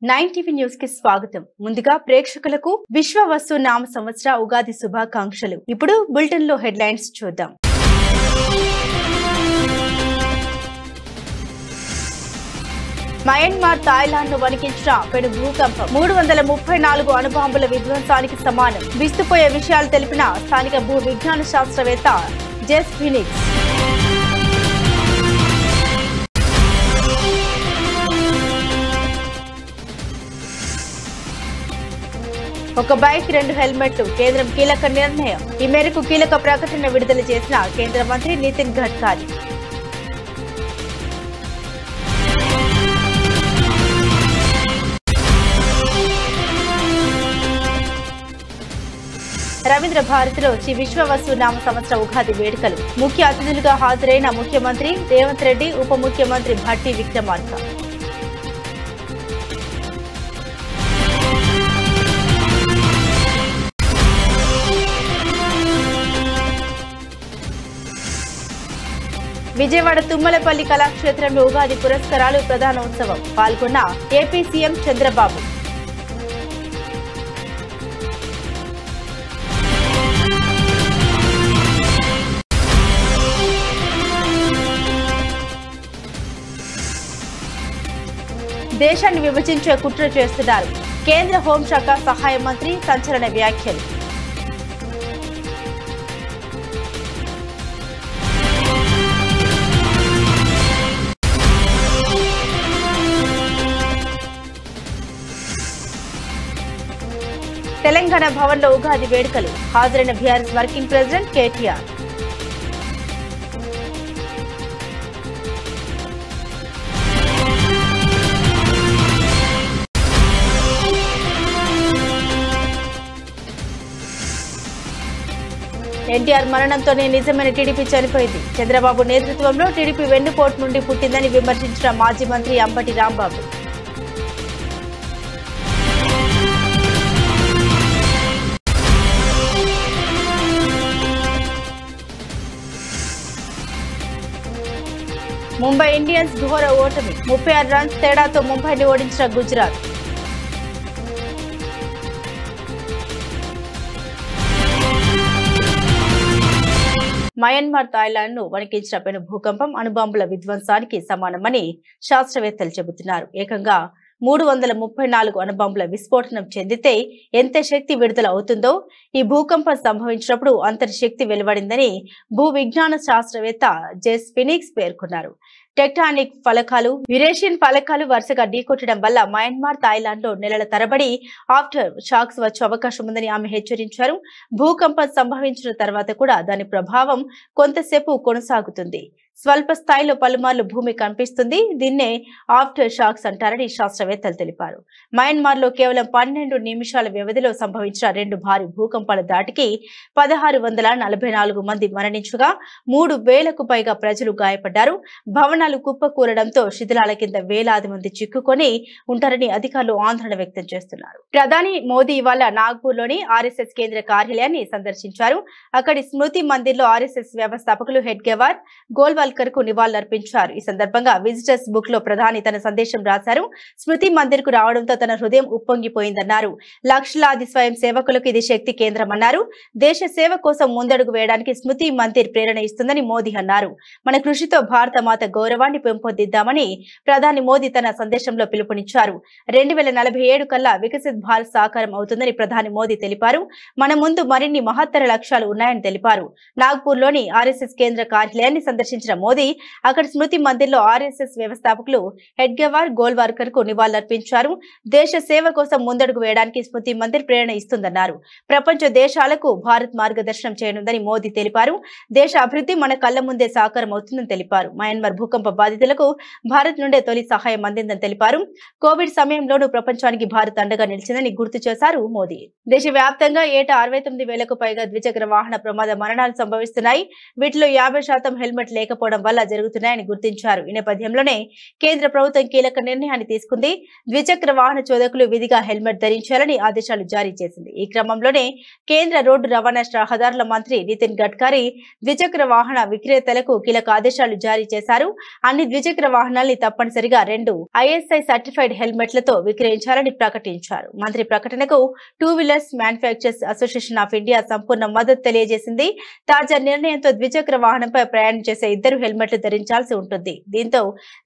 9 TV news కి స్వాగతం. ముందుగా ప్రేక్షకులకు విశ్వ వస్తు నామ సంవత్సర ఉగాది శుభాకాంక్షలు. ఇప్పుడు బులెటిన్ లో హెడ్లైన్స్ చూద్దాం. మయన్మార్ థాయిలాండ్ ను వణికించిన పెను భూకంపం 334 అణుబాంబుల విధ్వంసానికి సమానం. విస్తుపోయే విషయాలు తెలిపిన స్థానిక భూ విజ్ఞాన శాస్త్రవేత్త జెస్ ఫినిక్స్. ఒక బైక్ 2 హెల్మెట్లు కేంద్రం కీలక నిర్ణయం. ఈ మేరకు కీలక ప్రకటన విడుదల చేసిన కేంద్ర మంత్రి నితిన్ గడ్కరీ. రవీంద్ర భారతిలో శ్రీ విశ్వవస్తు నామ సంవత్సర ఉగాది వేడుకలు. ముఖ్య అతిథులుగా హాజరైన ముఖ్యమంత్రి రేవంత్ రెడ్డి, ఉప ముఖ్యమంత్రి భట్టి విక్రమార్క. విజయవాడ తుమ్మలపల్లి కళాక్షేత్రంలో ఉగాది పురస్కారాలు ప్రధానోత్సవం. పాల్గొన్న ఏపీ సీఎం చంద్రబాబు. దేశాన్ని విభజించే కుట్ర చేస్తున్నారు. కేంద్ర హోంశాఖ సహాయ మంత్రి సంచలన వ్యాఖ్యలు. తెలంగాణ భవన్లో ఉగాది వేడుకలు. హాజరైన BRS working president KTR. NTR మరణంతోనే నిజమైన టీడీపీ చనిపోయింది. చంద్రబాబు నేతృత్వంలో టీడీపీ వెన్నుపోటు నుండి పుట్టిందని విమర్శించిన మాజీ మంత్రి అంబటి రాంబాబు. ముంబై ఇండియన్స్ ఘోర ఓటమి. 36 రన్స్ తేడాతో ముంబైని ఓడించిన గుజరాత్. మయన్మార్ థాయిలాండ్ ను వణికించిన పెను భూకంపం అణుబాంబుల విధ్వంసానికి సమానమని శాస్త్రవేత్తలు చెబుతున్నారు. ఏకంగా 334 అణుబాంబుల విస్ఫోటనం చెందితే ఎంత శక్తి విడుదల అవుతుందో ఈ భూకంపం సంభవించినప్పుడు అంతటి శక్తి వెలువడిందని భూ విజ్ఞాన శాస్త్రవేత్త జెస్ ఫినిక్స్ పేర్కొన్నారు. టెక్టానిక్ ఫలకాలు, యురేషియన్ ఫలకాలు వరుసగా ఢీకొట్టడం వల్ల మయన్మార్ థాయిలాండ్ లో నెలల తరబడి ఆఫ్టర్ షాక్స్ వచ్చే అవకాశం ఉందని ఆమె హెచ్చరించారు. భూకంపం సంభవించిన తర్వాత కూడా దాని ప్రభావం కొంతసేపు కొనసాగుతుంది. స్వల్ప స్థాయిలో పలుమార్లు భూమి కంపిస్తుంది. దీన్నే ఆఫ్టర్ షాక్స్ అంటారని శాస్త్రవేత్తలు తెలిపారు. మయన్మార్ లో కేవలం 12 నిమిషాల వ్యవధిలో సంభవించిన 2 భారీ భూకంపాల దాటికి 1644 మంది మరణించగా 3000కు పైగా ప్రజలు గాయపడ్డారు. భవనాలు కుప్పకూలడంతో శిథిలాల కింద వేలాది మంది చిక్కుకొని ఉంటారని అధికారులు ఆందోళన వ్యక్తం చేస్తున్నారు. ప్రధాని మోదీ ఇవాళ నాగ్పూర్ లోని ఆర్ఎస్ఎస్ కేంద్ర కార్యాలయాన్ని సందర్శించారు. అక్కడి స్మృతి మందిర్ లో ఆర్ఎస్ఎస్ వ్యవస్థాపకులు హెడ్గేవార్, గోల్వాల్కర్ కు నివాళులర్పించారు. ఈ సందర్భంగా విజిటర్స్ బుక్ లో ప్రధాని తన సందేశం రాశారు. స్మృతి మందిర్ కు రావడంతో తన హృదయం ఉప్పొంగిపోయిందన్నారు. లక్షలాది స్వయం సేవకులకు ఇది శక్తి కేంద్రమన్నారు. దేశ సేవ కోసం ముందడుగు వేయడానికి స్మృతి మందిర్ ప్రేరణ ఇస్తుందని మోదీ అన్నారు. మన కృషితో భారత మాత గౌరవాన్ని పెంపొందిద్దామని ప్రధాని మోదీ తన సందేశంలో పిలుపునిచ్చారు. 2047 కల్లా వికసిత్ భారత్ సాకారం అవుతుందని ప్రధాని మోదీ తెలిపారు. మన ముందు మరిన్ని మహత్తర లక్ష్యాలు ఉన్నాయని తెలిపారు. నాగ్పూర్ లోని ఆర్ఎస్ఎస్ కేంద్ర కార్యాలయాన్ని సందర్శించిన మోదీ అక్కడ స్మృతి మందిర్ లో ఆర్ఎస్ఎస్ వ్యవస్థాపకులు హెడ్గేవార్, గోల్వాల్కర్ కు నివాళులర్పించారు. దేశ సేవ కోసం ముందడుగు వేయడానికి స్మృతి మందిర్ ప్రేరణ ఇస్తుందన్నారు. ప్రపంచ దేశాలకు భారత్ మార్గదర్శనం చేయనుందని మోదీ తెలిపారు. దేశ అభివృద్ధి మన కళ్ల ముందే సాకారం అవుతుందని తెలిపారు. మయన్మార్ భూకంప బాధితులకు భారత్ నుండే తొలి సహాయం అందిందని తెలిపారు. కోవిడ్ సమయంలోనూ ప్రపంచానికి భారత్ అండగా నిలిచిందని గుర్తు చేశారు మోదీ. దేశవ్యాప్తంగా ఏటా 69,000కు పైగా ద్విచక్ర వాహన ప్రమాద మరణాలు సంభవిస్తున్నాయి. వీటిలో 50% హెల్మెట్ లేకపోవడం లేకపోవడం వల్ల జరుగుతున్నాయని గుర్తించారు. ఈ నేపథ్యంలోనే కేంద్ర ప్రభుత్వం కీలక నిర్ణయాన్ని తీసుకుంది. ద్విచక్ర వాహన చోదకులు విధిగా హెల్మెట్ ధరించాలని ఆదేశాలు జారీ చేసింది. ఈ క్రమంలోనే కేంద్ర రోడ్డు రవాణా రహదారుల మంత్రి నితిన్ గడ్కరీ ద్విచక్ర వాహన విక్రేతలకు కీలక ఆదేశాలు జారీ చేశారు. అన్ని ద్విచక్ర వాహనాల్ని తప్పనిసరిగా 2 ISI సర్టిఫైడ్ హెల్మెట్లతో విక్రయించాలని ప్రకటించారు. మంత్రి ప్రకటనకు two wheelers manufacturers association of India సంపూర్ణ మద్దతు తెలియజేసింది. తాజా నిర్ణయంతో ద్విచక్ర వాహనంపై ప్రయాణం చేసే 2 హెల్మెట్లు ధరించాల్సి ఉంటుంది. దీంతో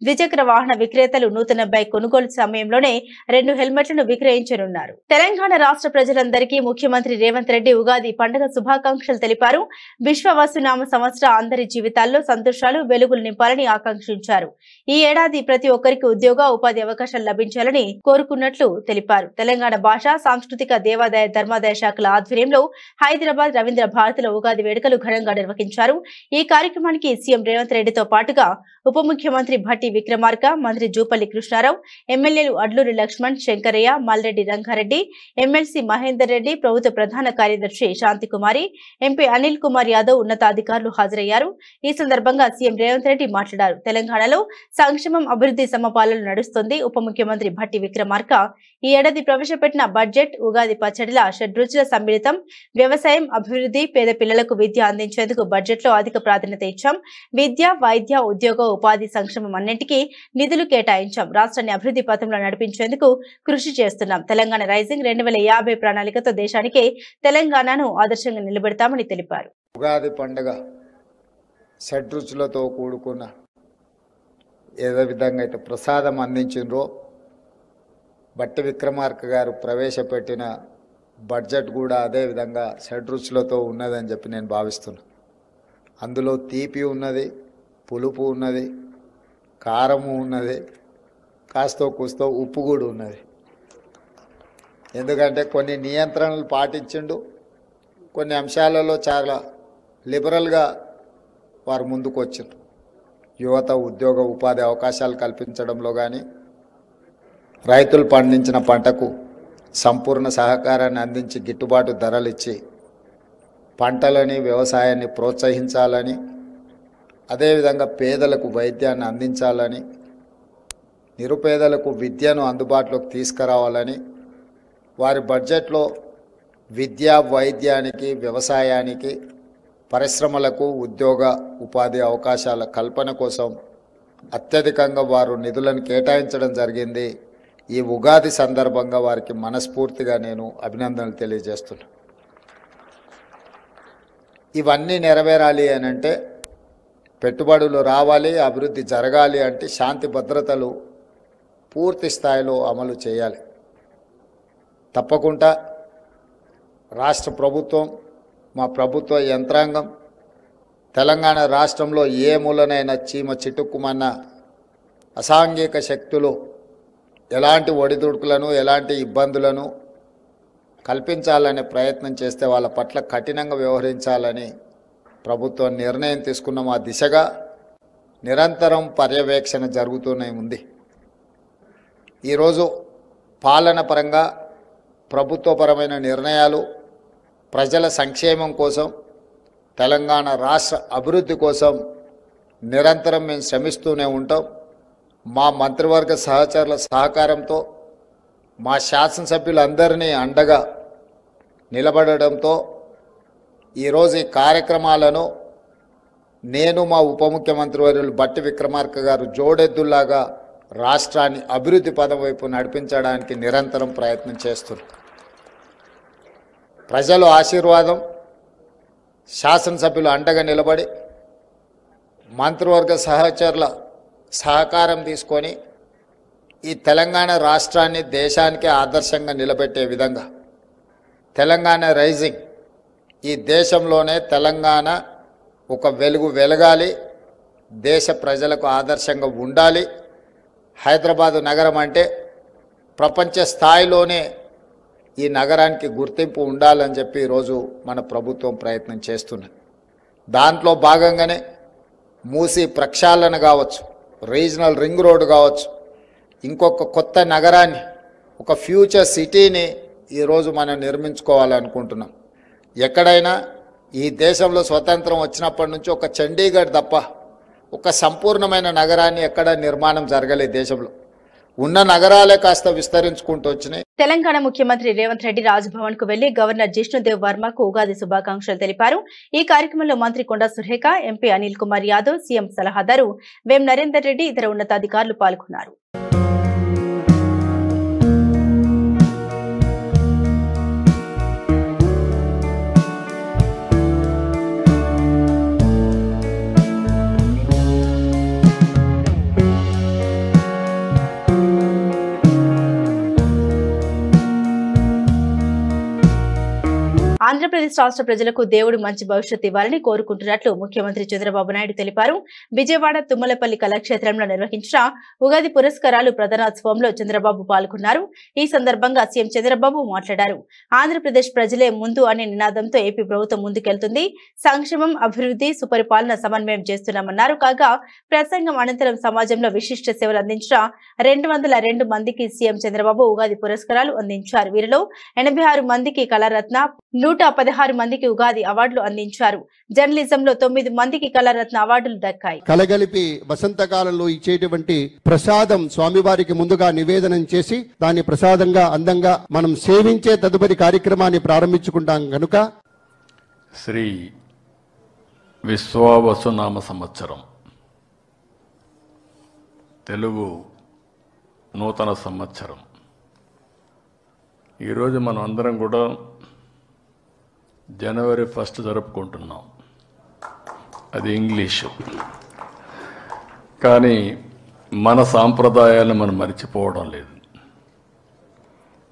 ద్విచక్ర వాహన విక్రేతలు నూతన బైక్ కొనుగోలు సమయంలోనే 2 హెల్మెట్లను విక్రయించనున్నారు. తెలంగాణ రాష్ట్ర ప్రజలందరికీ ముఖ్యమంత్రి రేవంత్ రెడ్డి ఉగాది పండుగ శుభాకాంక్షలు తెలిపారు. విశ్వవసునామ సంవత్సర అందరి జీవితాల్లో సంతోషాలు వెలుగులు నింపాలని ఆకాంక్షించారు. ఈ ఏడాది ప్రతి ఒక్కరికి ఉద్యోగ ఉపాధి అవకాశాలు లభించాలని కోరుకున్నట్లు తెలిపారు. తెలంగాణ భాష సాంస్కృతిక దేవాదాయ ధర్మాదాయ శాఖల ఆధ్వర్యంలో హైదరాబాద్ రవీంద్ర భారతిలో ఉగాది వేడుకలు ఘనంగా నిర్వహించారు. ఈ కార్యక్రమానికి సీఎం రేవంత్ రెడ్డితో పాటుగా ఉప ముఖ్యమంత్రి భట్టి విక్రమార్క, మంత్రి జూపల్లి కృష్ణారావు, ఎమ్మెల్యేలు అడ్లూరి లక్ష్మణ్, శంకరయ్య, మల్రెడ్డి రంగారెడ్డి, ఎమ్మెల్సీ మహేందర్ రెడ్డి, ప్రభుత్వ ప్రధాన కార్యదర్శి శాంతికుమారి, ఎంపీ అనిల్ కుమార్ యాదవ్ ఉన్నతాధికారులు హాజరయ్యారు. ఈ సందర్భంగా సీఎం రేవంత్ రెడ్డి మాట్లాడారు. తెలంగాణలో సంక్షేమం అభివృద్ధి సమపాలన నడుస్తుంది. ఉప ముఖ్యమంత్రి భట్టి విక్రమార్క ఈ ఏడాది ప్రవేశపెట్టిన బడ్జెట్ ఉగాది పచ్చడిల షడ్రుచుల సమ్మిళితం. వ్యవసాయం, అభివృద్ధి, పేద పిల్లలకు విద్య అందించేందుకు బడ్జెట్ లో అధిక ప్రాధాన్యత ఇచ్చాం. విద్య, వైద్య, ఉద్యోగ, ఉపాధి, సంక్షేమం అన్నింటికీ నిధులు కేటాయించాం. రాష్ట్రాన్ని అభివృద్ధి పథంలో నడిపించేందుకు కృషి చేస్తున్నాం. తెలంగాణ రైజింగ్ 2050 ప్రణాళికతో దేశానికి తెలంగాణను ఆదర్శంగా నిలబెడతామని తెలిపారు. ఉగాది పండుగ షడ్రుచులతో కూడుకున్న ఏదో విధంగా అయితే ప్రసాదం అందించిండ్రో భట్టి విక్రమార్క గారు ప్రవేశపెట్టిన బడ్జెట్ కూడా అదే విధంగా షడ్రుచులతో ఉన్నదని చెప్పి నేను భావిస్తున్నా. అందులో తీపి ఉన్నది, పులుపు ఉన్నది, కారము ఉన్నది, కాస్తో కూస్తో ఉప్పు కూడా ఉన్నది. ఎందుకంటే కొన్ని నియంత్రణలు పాటించిండు, కొన్ని అంశాలలో చాలా లిబరల్గా వారు ముందుకు వచ్చిండ్రు. యువత ఉద్యోగ ఉపాధి అవకాశాలు కల్పించడంలో కానీ, రైతులు పండించిన పంటకు సంపూర్ణ సహకారాన్ని అందించి గిట్టుబాటు ధరలు ఇచ్చి పంటలని వ్యవసాయాన్ని ప్రోత్సహించాలని, అదేవిధంగా పేదలకు వైద్యాన్ని అందించాలని, నిరుపేదలకు విద్యను అందుబాటులోకి తీసుకురావాలని వారి బడ్జెట్లో విద్య, వైద్యానికి, వ్యవసాయానికి, పరిశ్రమలకు ఉద్యోగ ఉపాధి అవకాశాల కల్పన కోసం అత్యధికంగా వారు నిధులను కేటాయించడం జరిగింది. ఈ ఉగాది సందర్భంగా వారికి మనస్ఫూర్తిగా నేను అభినందనలు తెలియజేస్తున్నాను. ఇవన్నీ నెరవేరాలి అని అంటే పెట్టుబడులు రావాలి, అభివృద్ధి జరగాలి అంటే శాంతి భద్రతలు పూర్తి స్థాయిలో అమలు చేయాలి. తప్పకుండా రాష్ట్ర ప్రభుత్వం, మా ప్రభుత్వ యంత్రాంగం తెలంగాణ రాష్ట్రంలో ఏ మూలనైనా చీమ చిటుక్కుమన్న అసాంఘిక శక్తులు ఎలాంటి ఒడిదుడుకులను, ఎలాంటి ఇబ్బందులను కల్పించాలనే ప్రయత్నం చేస్తే వాళ్ళ పట్ల కఠినంగా వ్యవహరించాలని ప్రభుత్వం నిర్ణయం తీసుకున్న ఆ దిశగా నిరంతరం పర్యవేక్షణ జరుగుతూనే ఉంది. ఈరోజు పాలన పరంగా ప్రభుత్వపరమైన నిర్ణయాలు ప్రజల సంక్షేమం కోసం, తెలంగాణ రాష్ట్ర అభివృద్ధి కోసం నిరంతరం మేము శ్రమిస్తూనే ఉంటాం. మా మంత్రివర్గ సహచరుల సహకారంతో, మా శాసనసభ్యులందరినీ అండగా నిలబడడంతో ఈరోజు ఈ కార్యక్రమాలను నేను, మా ఉప ముఖ్యమంత్రి వర్యులు భట్టి విక్రమార్క గారు జోడెద్దుల్లాగా రాష్ట్రాన్ని అభివృద్ధి పదం వైపు నడిపించడానికి నిరంతరం ప్రయత్నం చేస్తున్నాం. ప్రజల ఆశీర్వాదం, శాసనసభ్యులు అండగా నిలబడి మంత్రివర్గ సహచరుల సహకారం తీసుకొని ఈ తెలంగాణ రాష్ట్రాన్ని దేశానికే ఆదర్శంగా నిలబెట్టే విధంగా తెలంగాణ రైజింగ్, ఈ దేశంలోనే తెలంగాణ ఒక వెలుగు వెలగాలి, దేశ ప్రజలకు ఆదర్శంగా ఉండాలి. హైదరాబాదు నగరం అంటే ప్రపంచ స్థాయిలోనే ఈ నగరానికి గుర్తింపు ఉండాలని చెప్పి ఈరోజు మన ప్రభుత్వం ప్రయత్నం చేస్తున్నది. దాంట్లో భాగంగానే మూసీ ప్రక్షాళన కావచ్చు, రీజనల్ రింగ్ రోడ్ కావచ్చు, ఇంకొక కొత్త నగరాన్ని, ఒక ఫ్యూచర్ సిటీని ఈరోజు మనం నిర్మించుకోవాలనుకుంటున్నాం. ఎక్కడైనా ఈ దేశంలో స్వతంత్రం వచ్చినప్పటి నుంచి ఒక చండీగఢ్ తప్ప ఒక సంపూర్ణమైన నగరాన్ని ఎక్కడ నిర్మాణం జరగలేదు దేశంలో. ఉన్న నగరాలే కాస్త విస్తరించుకుంటూ వచ్చినాయి. తెలంగాణ ముఖ్యమంత్రి రేవంత్ రెడ్డి రాజ్భవన్ కు వెళ్లి గవర్నర్ జిష్ణుదేవ్ వర్మకు ఉగాది శుభాకాంక్షలు తెలిపారు. ఈ కార్యక్రమంలో మంత్రి కొండా సురేఖ, ఎంపీ అనిల్ కుమార్ యాదవ్, సీఎం సలహాదారు వేం నరేందర్ రెడ్డి, ఇతర ఉన్నతాధికారులు పాల్గొన్నారు. ఆంధ్రప్రదేశ్ రాష్ట్ర ప్రజలకు దేవుడు మంచి భవిష్యత్తు ఇవ్వాలని కోరుకుంటున్నట్లు ముఖ్యమంత్రి చంద్రబాబు నాయుడు తెలిపారు. విజయవాడ తుమ్మలపల్లి కళాక్షేత్రంలో నిర్వహించిన ఉగాది పురస్కారాలు ప్రధానోత్సవంలో చంద్రబాబు పాల్గొన్నారు. ఈ సందర్భంగా సీఎం చంద్రబాబు మాట్లాడారు. ఆంధ్రప్రదేశ్ ప్రజలే ముందు అనే నినాదంతో ఏపీ ప్రభుత్వం ముందుకెళ్తుంది. సంక్షేమం, అభివృద్ధి, సుపరిపాలన సమన్వయం చేస్తున్నామన్నారు. కాగా ప్రసంగం అనంతరం సమాజంలో విశిష్ట సేవలు అందించిన 202 మందికి సీఎం చంద్రబాబు ఉగాది పురస్కారాలు అందించారు. వీరిలో 86 మందికి కళారత్న, 116 మందికి ఉగాది అవార్డులు అందించారు. జర్నలిజంలో 9 మందికి కళారత్న అవార్డులు దక్కాయి. కలగలిపి వసంతకాలంలో ఇచ్చేటువంటి ప్రసాదం స్వామివారికి ముందుగా నివేదనం చేసి దాన్ని ప్రసాదంగా అందంగా మనం సేవించే తదుపరి కార్యక్రమాన్ని ప్రారంభించుకుంటాం కనుక శ్రీ విశ్వావసునామ సంవత్సరం తెలుగు నూతన సంవత్సరం. ఈరోజు మనం అందరం కూడా జనవరి 1 జరుపుకుంటున్నాం. అది ఇంగ్లీషు. కానీ మన సాంప్రదాయాలను మనం మర్చిపోవడం లేదు.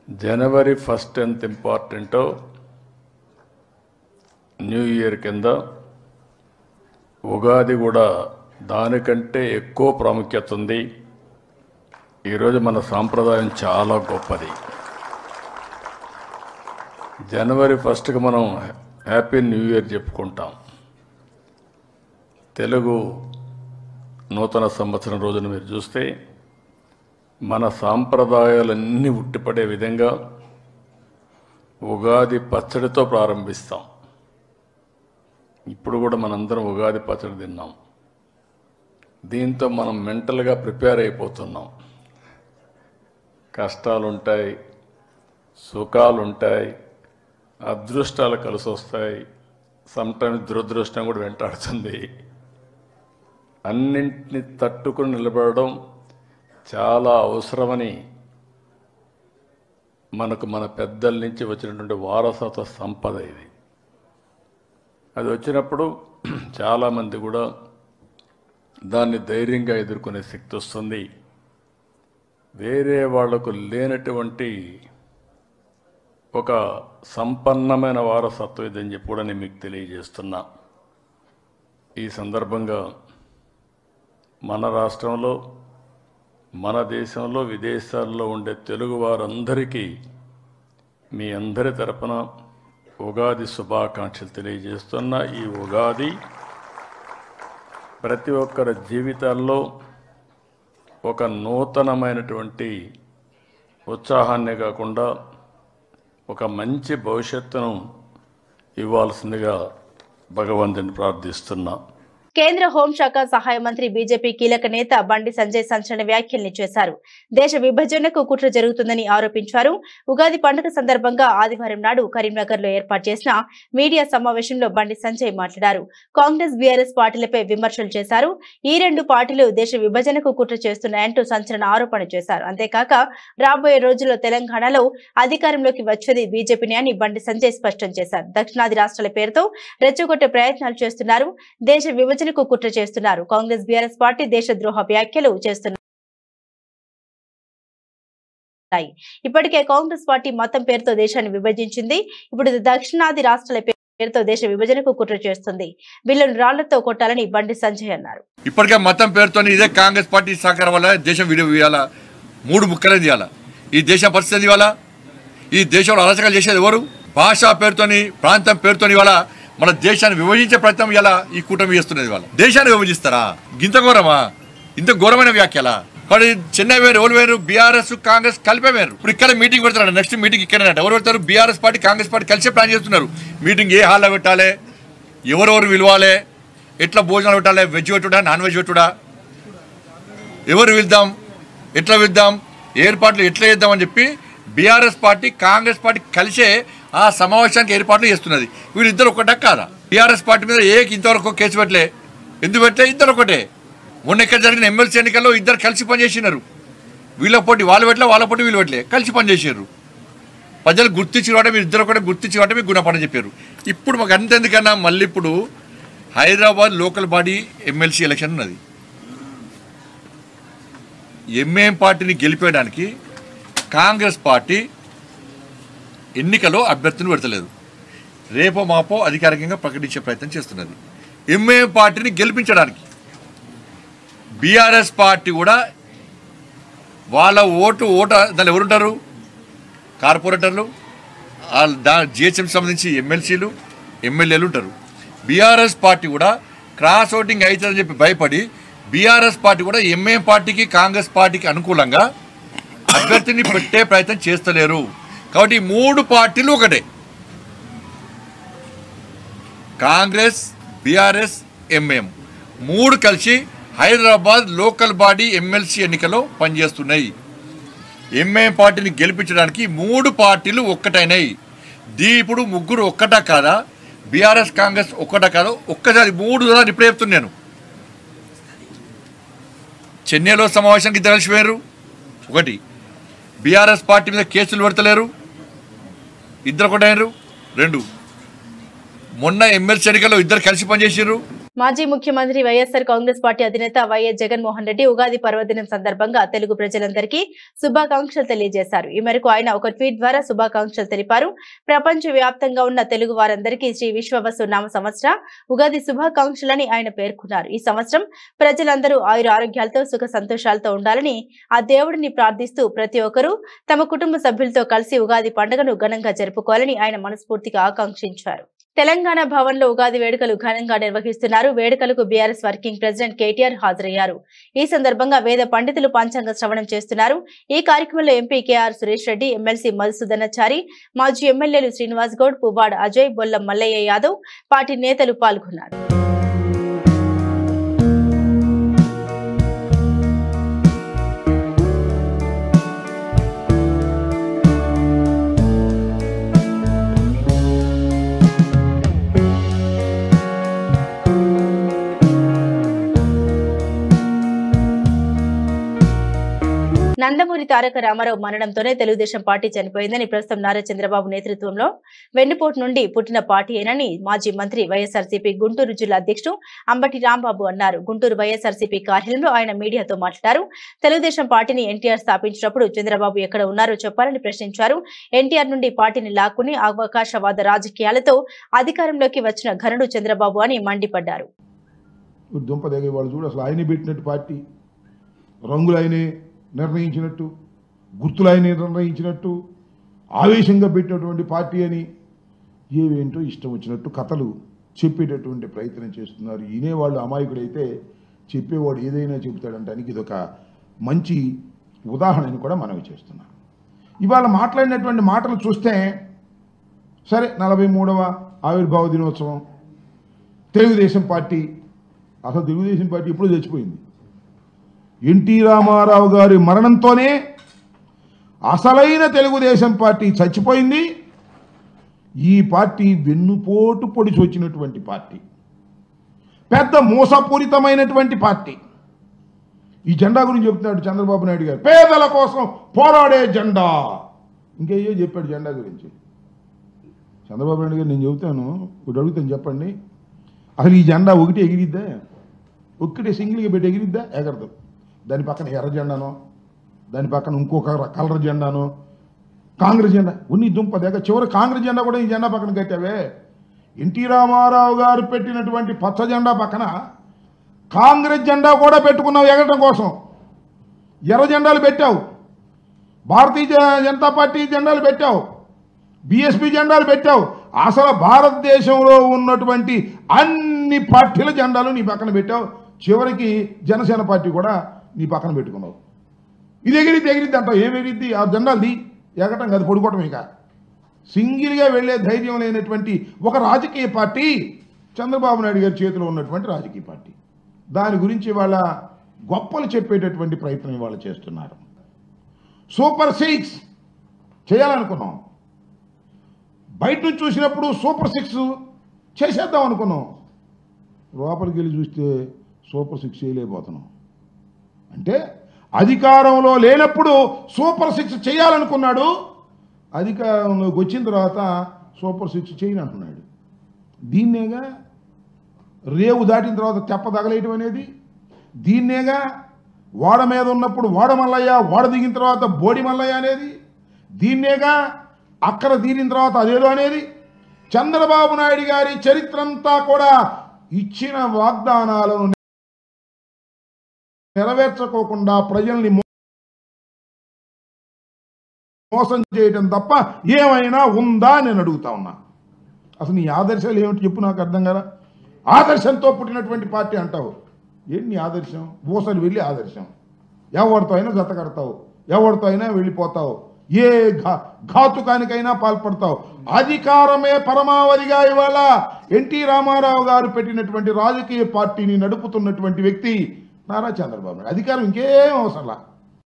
జనవరి 1 ఎంత ఇంపార్టెంటో న్యూ ఇయర్ కింద ఉగాది కూడా దానికంటే ఎక్కువ ప్రాముఖ్యత ఉంది. ఈరోజు మన సాంప్రదాయం చాలా గొప్పది. జనవరి 1కి మనం హ్యాపీ న్యూ ఇయర్ చెప్పుకుంటాం. తెలుగు నూతన సంవత్సరం రోజున మీరు చూస్తే మన సాంప్రదాయాలన్నీ ఉట్టిపడే విధంగా ఉగాది పచ్చడితో ప్రారంభిస్తాం. ఇప్పుడు కూడా మనందరం ఉగాది పచ్చడి తిన్నాం. దీంతో మనం మెంటల్గా ప్రిపేర్ అయిపోతున్నాం. కష్టాలుంటాయి, సుఖాలుంటాయి, అదృష్టాలు కలిసి వస్తాయి, సమ్టైమ్స్ దురదృష్టం కూడా వెంటాడుతుంది. అన్నింటినీ తట్టుకుని నిలబడడం చాలా అవసరమని మనకు మన పెద్దల నుంచి వచ్చినటువంటి వారసత్వ సంపద ఇది. అది వచ్చినప్పుడు చాలామంది కూడా దాన్ని ధైర్యంగా ఎదుర్కొనే శక్తి వస్తుంది. వేరే వాళ్లకు లేనటువంటి ఒక సంపన్నమైన వారసత్వం ఇదని చెప్పి కూడా నేను మీకు తెలియజేస్తున్నా. ఈ సందర్భంగా మన రాష్ట్రంలో, మన దేశంలో, విదేశాల్లో ఉండే తెలుగు వారందరికీ మీ అందరి తరపున ఉగాది శుభాకాంక్షలు తెలియజేస్తున్నా. ఈ ఉగాది ప్రతి ఒక్కరి జీవితాల్లో ఒక నూతనమైనటువంటి ఉత్సాహాన్ని కాకుండా ఒక మంచి భవిష్యత్తును ఇవ్వాల్సిందిగా భగవంతుని ప్రార్థిస్తున్నా. కేంద్ర హోంశాఖ సహాయ మంత్రి బీజేపీ కీలక నేత బండి సంజయ్ సంచలన వ్యాఖ్యల్ని చేశారు. దేశ విభజనకు కుట్ర జరుగుతుందని ఆరోపించారు. ఉగాది పండుగ సందర్భంగా ఆదివారం నాడు కరీంనగర్ లో ఏర్పాటు చేసిన మీడియా సమావేశంలో బండి సంజయ్ మాట్లాడారు. కాంగ్రెస్, బీఆర్ఎస్ పార్టీలపై విమర్శలు చేశారు. ఈ రెండు పార్టీలు దేశ విభజనకు కుట్ర చేస్తున్నాయంటూ సంచలన ఆరోపణ చేశారు. అంతేకాక రాబోయే రోజుల్లో తెలంగాణలో అధికారంలోకి వచ్చేది బీజేపీని అని బండి సంజయ్ స్పష్టం చేశారు. దక్షిణాది రాష్ట్రాల పేరుతో రెచ్చగొట్టే ప్రయత్నాలు చేస్తున్నారు. దేశ విభజనకు కుట్ర చేస్తున్నారు. కాంగ్రెస్, బీఆర్ఎస్ పార్టీ దేశద్రోహ వ్యాఖ్యలు చేస్తున్నారు. ఇప్పటికే కాంగ్రెస్ పార్టీ మతం పేరుతో దేశాన్ని విభజించింది. ఇప్పుడు దక్షిణాది రాష్ట్రాల పేరుతో దేశ విభజనకు కుట్ర చేస్తుంది. బిల్లును రాళ్లతో కొట్టాలని బండి సంజయ్ అన్నారు. ఇప్పటికే మతం పేరుతో ఇదే కాంగ్రెస్ పార్టీ సహకారం వల్ల దేశం విడియాల 3 ముక్కలే తీయాల. ఈ దేశం పరిస్థితి ఇవాళ ఈ దేశంలో అరాచకాలు చేసేది ఎవరు? భాషా పేరుతోని, ప్రాంతం పేరుతోని ఇవాళ మన దేశాన్ని విభజించే ప్రయత్నం ఇలా ఈ కూటమి చేస్తున్నది. వాళ్ళ దేశాన్ని విభజిస్తారా? ఇంత ఘోరమా? ఇంత ఘోరమైన వ్యాఖ్యలా? కానీ చెన్నై వేరు, ఎవరు వేరు? బీఆర్ఎస్, కాంగ్రెస్ కలిపే వేరు. ఇప్పుడు ఇక్కడ మీటింగ్ పెడతారు. నెక్స్ట్ మీటింగ్ ఇక్కడ ఎవరు పెడతారు? బీఆర్ఎస్ పార్టీ, కాంగ్రెస్ పార్టీ కలిసే ప్లాన్ చేస్తున్నారు. మీటింగ్ ఏ హాల్లో పెట్టాలి, ఎవరెవరు పిలవాలి, ఎట్లా భోజనాలు పెట్టాలి, వెజ్ పెట్టుడా నాన్ వెజ్ పెట్టుడా, ఎవరు వెళ్దాం, ఎట్లా వెళ్దాం, ఏర్పాట్లు ఎట్లా చేద్దామని చెప్పి బీఆర్ఎస్ పార్టీ కాంగ్రెస్ పార్టీ కలిసే ఆ సమావేశానికి ఏర్పాట్లు చేస్తున్నది. వీళ్ళిద్దరు ఒకటా కాదా? బీఆర్ఎస్ పార్టీ మీద ఇంతవరకు కేసు పెట్టలే, ఎందుకు పెట్టలే? ఇద్దరు ఒకటే. మొన్న ఎక్కడ జరిగిన ఎమ్మెల్సీ ఎన్నికల్లో ఇద్దరు కలిసి పనిచేసినారు. వీళ్ళ పోటీ వాళ్ళు పెట్టలే, వాళ్ళ పోటీ వీళ్ళు పెట్టలే, కలిసి పనిచేసారు. ప్రజలు గుర్తించి కాబట్టి మీరు ఇద్దరు ఒకటే గుర్తించి కాబట్టి మీకు గుణపడని చెప్పారు. ఇప్పుడు మాకు అంతెందుకన్నా మళ్ళీ ఇప్పుడు Hyderabad local body MLC election ఉన్నది. ఎంఏఎం పార్టీని గెలిపేయడానికి కాంగ్రెస్ పార్టీ ఎన్నికలో అభ్యర్థిని పెడతలేదు. రేపో మాపో అధికారికంగా ప్రకటించే ప్రయత్నం చేస్తున్నది. ఎంఏఎం పార్టీని గెలిపించడానికి బీఆర్ఎస్ పార్టీ కూడా వాళ్ళ ఓటు దానిలో ఎవరుంటారు? కార్పొరేటర్లు, జిహెచ్ఎంసీ సంబంధించి ఎమ్మెల్సీలు, ఎమ్మెల్యేలు ఉంటారు. బీఆర్ఎస్ పార్టీ కూడా క్రాస్ ఓటింగ్ అవుతుందని చెప్పి భయపడి బీఆర్ఎస్ పార్టీ కూడా ఎంఏఎం పార్టీకి కాంగ్రెస్ పార్టీకి అనుకూలంగా అభ్యర్థిని పెట్టే ప్రయత్నం చేస్తలేరు. కాబట్టి 3 పార్టీలు ఒకటే, కాంగ్రెస్, బీఆర్ఎస్, ఎంఏఎం 3 కలిసి హైదరాబాద్ లోకల్ బాడీ ఎమ్మెల్సీ ఎన్నికలో పనిచేస్తున్నాయి. ఎంఏఎం పార్టీని గెలిపించడానికి 3 పార్టీలు ఒక్కటైనాయి. ఇప్పుడు ముగ్గురు ఒక్కటా కాదా? బీఆర్ఎస్ కాంగ్రెస్ ఒక్కటా కాదా? ఒక్కసారి 3 సార్లు ఇప్పుడే చెప్తున్నాను. చెన్నైలో సమావేశానికి ఇద్దరు కలిసిపోయారు. ఒకటి, బీఆర్ఎస్ పార్టీ మీద కేసులు పెడతలేరు, ఇద్దరు ఒకటైనరు. 2, మొన్న ఎమ్మెల్సీ ఎన్నికల్లో ఇద్దరు కలిసి పనిచేసారు. మాజీ ముఖ్యమంత్రి వైఎస్ఆర్ కాంగ్రెస్ పార్టీ అధినేత వైఎస్ జగన్మోహన్ రెడ్డి ఉగాది పర్వదినం సందర్భంగా తెలుగు ప్రజలందరికీ శుభాకాంక్షలు తెలియజేశారు. ఈ మేరకు ఆయన ఒక ట్వీట్ ద్వారా శుభాకాంక్షలు తెలిపారు. ప్రపంచ వ్యాప్తంగా ఉన్న తెలుగు వారందరికీ శ్రీ విశ్వవసు నామ సంవత్సర ఉగాది శుభాకాంక్షలని ఆయన పేర్కొన్నారు. ఈ సంవత్సరం ప్రజలందరూ ఆయుర ఆరోగ్యాలతో సుఖ సంతోషాలతో ఉండాలని ఆ దేవుడిని ప్రార్థిస్తూ ప్రతి ఒక్కరూ తమ కుటుంబ సభ్యులతో కలిసి ఉగాది పండుగను ఘనంగా జరుపుకోవాలని ఆయన మనస్ఫూర్తిగా ఆకాంక్షించారు. తెలంగాణ భవన్ లో ఉగాది వేడుకలు ఘనంగా నిర్వహిస్తున్నారు. వేడుకలకు బీఆర్ఎస్ వర్కింగ్ ప్రెసిడెంట్ కేటీఆర్ హాజరయ్యారు. ఈ సందర్భంగా వేద పండితులు పంచాంగ శ్రవణం చేస్తున్నారు. ఈ కార్యక్రమంలో MP KR Suresh Reddy, MLC Madhusudanachari, మాజీ ఎమ్మెల్యేలు శ్రీనివాస్ గౌడ్, పువ్వాడ అజయ్, బొల్లం మల్లయ్య యాదవ్, పార్టీ నేతలు పాల్గొన్నారు. నందమూరి తారక రామారావు మరణంతోనే తెలుగుదేశం పార్టీ చనిపోయిందని, ప్రస్తుతం నారా చంద్రబాబు నేతృత్వంలో వెన్నుపోటు నుండి పుట్టిన పార్టీయేనని మాజీ మంత్రి వైఎస్ఆర్సీపీ గుంటూరు జిల్లా అధ్యక్షుడు అంబటి రాంబాబు అన్నారు. గుంటూరు వైఎస్ఆర్సీపీ కార్యాలయంలో ఆయన మీడియాతో మాట్లాడారు. తెలుగుదేశం పార్టీని ఎన్టీఆర్ స్థాపించినప్పుడు చంద్రబాబు ఎక్కడ ఉన్నారో చెప్పాలని ప్రశ్నించారు. ఎన్టీఆర్ నుండి పార్టీని లాక్కుని అవకాశవాద రాజకీయాలతో అధికారంలోకి వచ్చిన ఘనుడు చంద్రబాబు అని మండిపడ్డారు. నిర్ణయించినట్టు, గుర్తులైన నిర్ణయించినట్టు, ఆవేశంగా పెట్టినటువంటి పార్టీ అని ఏవేంటో ఇష్టం వచ్చినట్టు కథలు చెప్పేటటువంటి ప్రయత్నం చేస్తున్నారు. వినేవాళ్ళు అమాయకుడైతే చెప్పేవాడు ఏదైనా చెబుతాడంటానికి ఇదొక మంచి ఉదాహరణని కూడా మనవి చేస్తున్నాం. ఇవాళ మాట్లాడినటువంటి మాటలు చూస్తే సరే 43వ ఆవిర్భావ దినోత్సవం, తెలుగుదేశం పార్టీ, అసలు తెలుగుదేశం పార్టీ ఎప్పుడూ చచ్చిపోయింది. ఎన్టీ రామారావు గారి మరణంతోనే అసలైన తెలుగుదేశం పార్టీ చచ్చిపోయింది. ఈ పార్టీ వెన్నుపోటు పొడిచి వచ్చినటువంటి పార్టీ, పెద్ద మోసపూరితమైనటువంటి పార్టీ. ఈ జెండా గురించి చెప్తున్నాడు చంద్రబాబు నాయుడు గారు, పేదల కోసం పోరాడే జెండా. ఇంకేయో చెప్పాడు జెండా గురించి చంద్రబాబు నాయుడు గారు. నేను చెబుతాను, ఇప్పుడు అడుగుతాను, చెప్పండి, అసలు ఈ జెండా ఒకటి ఎగిరిద్దా? ఒక్కటే సింగిల్గా పెట్టి ఎగిరిద్దా? ఎగరదు. దాని పక్కన ఎర్ర జెండానో, దాని పక్కన ఇంకొక కలర్ జెండానో, కాంగ్రెస్ జెండా ఉన్ని దుంప దగ్గర చివరి కాంగ్రెస్ జెండా కూడా ఈ జెండా పక్కన కట్టావే. ఎన్టీ రామారావు గారు పెట్టినటువంటి పచ్చ జెండా పక్కన కాంగ్రెస్ జెండా కూడా పెట్టుకున్నావు ఎగరడం కోసం. ఎర్ర జెండాలు పెట్టావు, భారతీయ జనతా పార్టీ జెండాలు పెట్టావు, బీఎస్పీ జెండాలు పెట్టావు. అసలు భారతదేశంలో ఉన్నటువంటి అన్ని పార్టీల జెండాలు నీ పక్కన పెట్టావు. చివరికి జనసేన పార్టీ కూడా నీ పక్కన పెట్టుకున్నావు. ఇది ఎగిరిద్ది అంటావు. ఏం ఎగిరిద్ది? ఆ జెండాలది ఎగటం కాదు, పడుకోవటం. ఇక సింగిల్గా వెళ్ళే ధైర్యం లేనటువంటి ఒక రాజకీయ పార్టీ చంద్రబాబు నాయుడు గారి చేతిలో ఉన్నటువంటి రాజకీయ పార్టీ. దాని గురించి ఇవాళ గొప్పలు చెప్పేటటువంటి ప్రయత్నం ఇవాళ చేస్తున్నారు. సూపర్ 6 చేయాలనుకున్నాం. బయట నుంచి చూసినప్పుడు సూపర్ 6 చేసేద్దాం అనుకున్నాం. లోపలికి వెళ్ళి చూస్తే సూపర్ 6 చేయలేకపోతున్నాం. అంటే అధికారంలో లేనప్పుడు సూపర్ 6 చేయాలనుకున్నాడు, అధికారంలోకి వచ్చిన తర్వాత సూపర్ 6 చేయని అంటున్నాడు. దీన్నేగా రేవు దాటిన తర్వాత తెప్ప తగలేయటం అనేది, దీన్నేగా వాడ మీద ఉన్నప్పుడు వాడ మల్లయ్య, వాడ దిగిన తర్వాత బోడి మల్లయ్య అనేది, దీన్నేగా అక్కడ తీరిన తర్వాత అదేదో అనేది. చంద్రబాబు నాయుడు గారి చరిత్ర అంతా కూడా ఇచ్చిన వాగ్దానాలను నెరవేర్చుకోకుండా ప్రజల్ని మోసం చేయటం తప్ప ఏమైనా ఉందా నేను అడుగుతా ఉన్నా. అసలు నీ ఆదర్శాలు ఏమిటి చెప్పు, నాకు అర్థం కదా. ఆదర్శంతో పుట్టినటువంటి పార్టీ అంటావు, ఏంటి నీ ఆదర్శం? ఊసలు వెళ్ళి ఆదర్శం, ఎవరితో అయినా జత కడతావు, ఎవరితో అయినా వెళ్ళిపోతావు, ఏ ఘాతుకానికైనా పాల్పడతావు. అధికారమే పరమావధిగా ఇవాళ ఎన్టీ రామారావు గారు పెట్టినటువంటి రాజకీయ పార్టీని నడుపుతున్నటువంటి వ్యక్తి నారా చంద్రబాబు నాయుడు. అధికారం ఇంకేం అవసరంలా.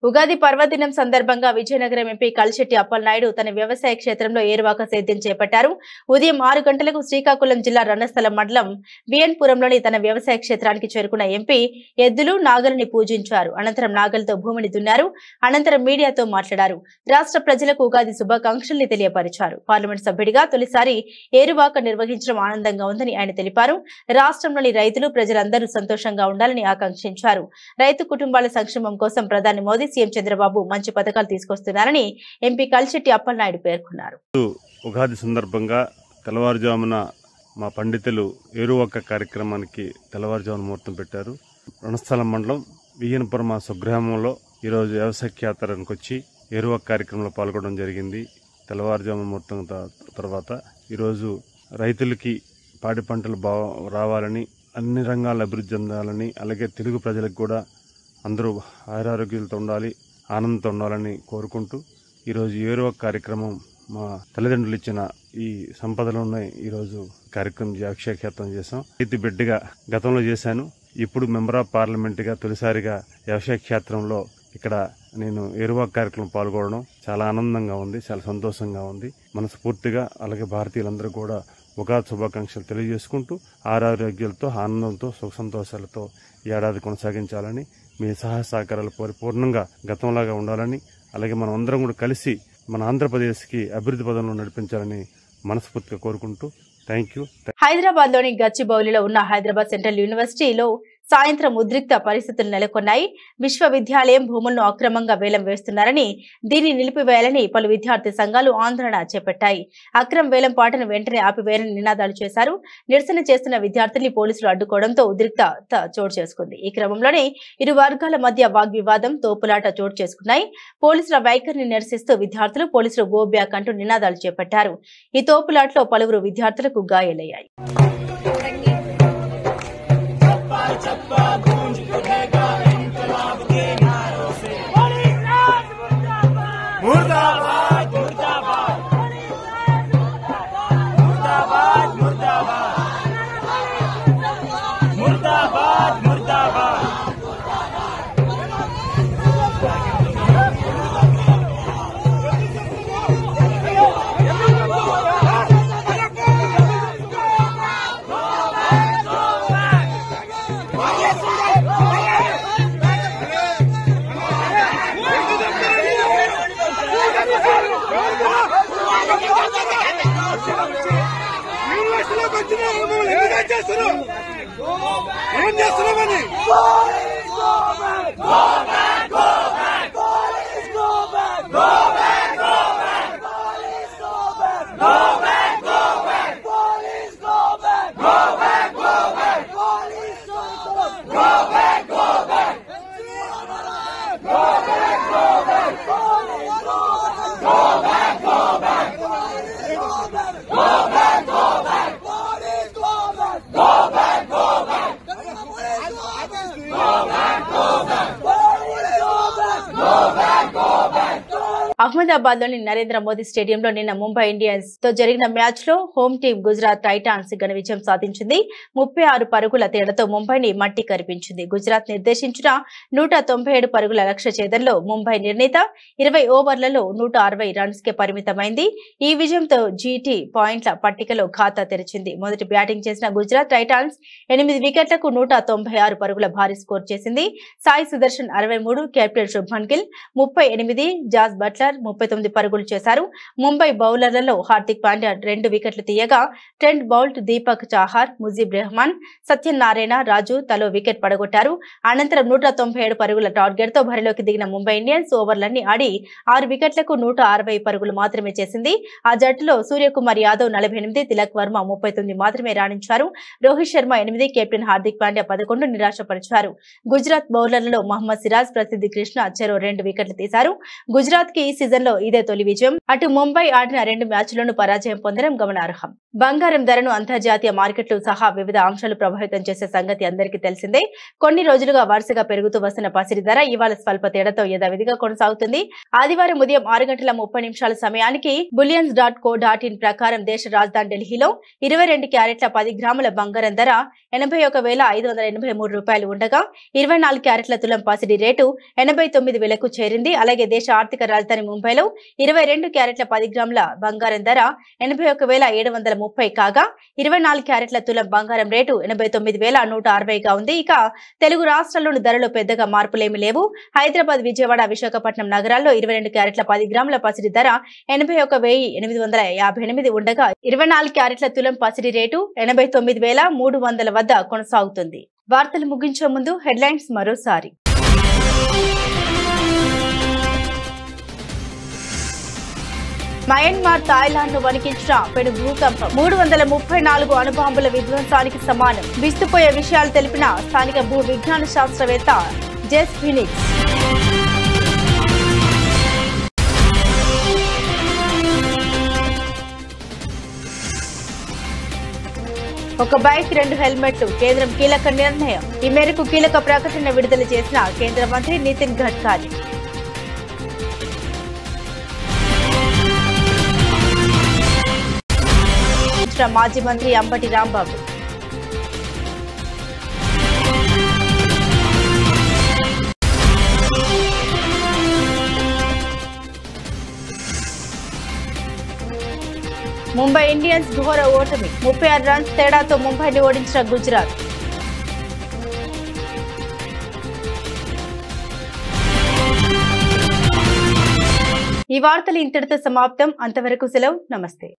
ఉగాది పర్వదినం సందర్భంగా విజయనగరం ఎంపీ కలిశెట్టి అప్పలనాయుడు తన వ్యవసాయ క్షేత్రంలో ఏరువాక సేద్యం చేపట్టారు. ఉదయం 6 గంటలకు శ్రీకాకుళం జిల్లా రణస్థలం మండలం బిఎన్పురంలోని తన వ్యవసాయ క్షేత్రానికి చేరుకున్న ఎంపీ ఎద్దులు నాగలిని పూజించారు. అనంతరం నాగలితో భూమిని దున్నారు. అనంతరం మీడియాతో మాట్లాడారు. రాష్ట్ర ప్రజలకు ఉగాది శుభాకాంక్షల్ని తెలియపరిచారు. పార్లమెంట్ సభ్యుడిగా తొలిసారి ఏరువాక నిర్వహించడం ఆనందంగా ఉందని ఆయన తెలిపారు. రాష్ట్రంలోని రైతులు ప్రజలందరూ సంతోషంగా ఉండాలని ఆకాంక్షించారు. రైతు కుటుంబాల సంక్షేమం కోసం ప్రధాని మోదీ, సీఎం చంద్రబాబు మంచి పథకాలు తీసుకొస్తున్నారని ఎంపీ కలిశెట్టి అప్పలనాయుడు పేర్కొన్నారు. ఉగాది సందర్భంగా తెల్లవారుజామున మా పండితులు ఏరువాక కార్యక్రమానికి తెల్లవారుజామున ముహూర్తం పెట్టారు. రణస్థలం మండలం బియ్యనపురం స్వగ్రామంలో ఈరోజు వ్యవసాయ క్షేత్రానికి వచ్చి ఏరువాక కార్యక్రమంలో పాల్గొనడం జరిగింది. తెల్లవారుజామున ముహూర్తం తర్వాత ఈరోజు రైతులకి పాడి పంటలు రావాలని, అన్ని రంగాల అభివృద్ధి చెందాలని, అలాగే తెలుగు ప్రజలకు కూడా అందరూ ఆరోగ్యాలతో ఉండాలి, ఆనందంతో ఉండాలని కోరుకుంటూ ఈరోజు ఏరువాక కార్యక్రమం మా తల్లిదండ్రులు ఇచ్చిన ఈ సంపదలను ఈరోజు కార్యక్రమం వ్యవసాయక్షేత్రం చేశాం. రైతు బిడ్డగా గతంలో చేశాను, ఇప్పుడు మెంబర్ ఆఫ్ పార్లమెంట్గా తొలిసారిగా వ్యవసాయ క్షేత్రంలో ఇక్కడ నేను ఏరువాక కార్యక్రమం పాల్గొనడం చాలా ఆనందంగా ఉంది, చాలా సంతోషంగా ఉంది. మనస్ఫూర్తిగా అలాగే భారతీయులందరూ కూడా ఉగాది శుభాకాంక్షలు తెలియజేసుకుంటూ ఆరోగ్యాలతో, ఆనందంతో, సుఖ సంతోషాలతో ఏడాది కొనసాగించాలని, మీ సహాయ సహకారాలు పరిపూర్ణంగా గతంలాగా ఉండాలని, అలాగే మనం అందరం కూడా కలిసి మన ఆంధ్రప్రదేశ్కి అభివృద్ధి పదంలో నడిపించాలని మనస్ఫూర్తిగా కోరుకుంటూ థ్యాంక్ యూ. హైదరాబాద్ లోని గచ్చిబౌలిలో ఉన్న హైదరాబాద్ సెంట్రల్ యూనివర్సిటీలో సాయంత్రం ఉద్రిక్త పరిస్థితులు నెలకొన్నాయి. విశ్వవిద్యాలయం భూములను అక్రమంగా వేలం వేస్తున్నారని, దీన్ని నిలిపివేయాలని పలు విద్యార్థి సంఘాలు ఆందోళన చేపట్టాయి. అక్రమ వేలం పాటను వెంటనే ఆపివేయాలని నినాదాలు చేశారు. నిరసన చేస్తున్న విద్యార్థుల్ని పోలీసులు అడ్డుకోవడంతో ఉద్రిక్తత చోటు చేసుకుంది. ఈ క్రమంలోనే ఇరు వర్గాల మధ్య వాగ్వివాదం, తోపులాట చోటు చేసుకున్నాయి. పోలీసుల వైఖరిని నిరసిస్తూ విద్యార్థులు పోలీసులు గో బ్యాక్ అంటూ నినాదాలు చేపట్టారు. ఈ తోపులాటలో పలువురు విద్యార్థులకు గాయాలయ్యాయి. అహ్మదాబాద్ లోని నరేంద్ర మోదీ స్టేడియంలో నిన్న ముంబై ఇండియన్స్ తో జరిగిన మ్యాచ్ లో హోమ్ టీం గుజరాత్ టైటాన్స్ ఘన విజయం సాధించింది. 36 పరుగుల తేడాతో ముంబైని మట్టి కరిపించింది. గుజరాత్ నిర్దేశించిన 197 పరుగుల లక్ష్య ఛేదనలో ముంబై నిర్ణీత 20 ఓవర్లలో 160 రన్స్ కే పరిమితమైంది. ఈ విజయంతో జీటీ పాయింట్ల పట్టికలో ఖాతా తెరిచింది. మొదటి బ్యాటింగ్ చేసిన గుజరాత్ టైటాన్స్ 8 వికెట్లకు 196 పరుగుల భారీ స్కోర్ చేసింది. Sai Sudharsan 63, captain Shubman Gill 38, Jos Buttler 39 పరుగులు చేశారు. ముంబై బౌలర్లలో హార్దిక్ పాండ్యా 2 వికెట్లు తీయగా ట్రెంట్ బౌల్ట్, దీపక్ చాహార్, ముజీబ్ రెహమాన్, సత్యనారాయణ, రాజు తలో వికెట్ పడగొట్టారు. అనంతరం 197 పరుగుల టార్గెట్ తో బరిలోకి దిగిన ముంబై ఇండియన్స్ ఓవర్లన్నీ ఆడి 6 వికెట్లకు 160 పరుగులు మాత్రమే చేసింది. ఆ జట్టులో సూర్యకుమార్ యాదవ్ 48, తిలక్ వర్మ 39 మాత్రమే రాణించారు. రోహిత్ శర్మ 8, కెప్టెన్ హార్దిక్ పాండ్యా 11 నిరాశపరిచారు. గుజరాత్ బౌలర్లలో మహమ్మద్ సిరాజ్, ప్రసిద్ధి కృష్ణ చెరో 2 వికెట్లు తీశారు. గుజరాత్ కి ఈ సీజన్ లో ఇదే తొలి విజయం. అటు ముంబై ఆడిన 2 మ్యాచ్లను పరాజయం పొందడం గమనార్హం. బంగారం ధరను అంతర్జాతీయ మార్కెట్లు సహా వివిధ అంశాలు ప్రభావితం చేసే సంగతి అందరికీ తెలిసిందే. కొన్ని రోజులుగా వరుసగా పెరుగుతూ వస్తున్న పసిడి ధర ఇవాళ స్వల్ప తేడాతో యథావిధిగా కొనసాగుతుంది. ఆదివారం ఉదయం 6:30 సమయానికి bullions.co.in ప్రకారం దేశ రాజధాని ఢిల్లీలో 22 క్యారెట్ల 10 గ్రాముల బంగారం ధర 81,583 రూపాయలు ఉండగా 24 క్యారెట్ల తులం పసిడి రేటు 89,000కు చేరింది. అలాగే దేశ ఆర్థిక రాజధాని ముంబైలో 22 క్యారెట్ల 10 గ్రాముల బంగారం ధర 81,730 కాగా 24 క్యారెట్ల తులం బంగారం రేటు 89,160గా ఉంది. ఇక తెలుగు రాష్ట్రాల్లోని ధరలో పెద్దగా మార్పులేమీ లేవు. హైదరాబాద్, విజయవాడ, విశాఖపట్నం నగరాల్లో 22 క్యారెట్ల 10 గ్రాముల పసిడి ధర 81,858 ఉండగా 24 క్యారెట్ల తులం పసిడి రేటు 89,300 వద్ద కొనసాగుతుంది. వార్తలు ముగించే ముందు హెడ్లైన్స్ మరోసారి. మయన్మార్, థాయిలాండ్ ను వణికించిన పెను భూకంపం 334 అణుబాంబుల విధ్వంసానికి సమానం. విస్తుపోయే విషయాలు తెలిపిన స్థానిక భూ విజ్ఞాన శాస్త్రవేత్త జెస్ ఫినిక్స్. ఒక బైక్ 2 హెల్మెట్లు, కేంద్రం కీలక నిర్ణయం. ఈ మేరకు కీలక ప్రకటన విడుదల చేసిన కేంద్ర మంత్రి నితిన్ గడ్కరీ. మాజీ మంత్రి అంబటి రాంబాబు. ముంబై ఇండియన్స్ ఘోర ఓటమి, 36 రన్స్ తేడాతో ముంబైని ఓడించిన గుజరాత్. ఈ వార్తలు ఇంతటితో సమాప్తం. అంతవరకు సెలవు. నమస్తే.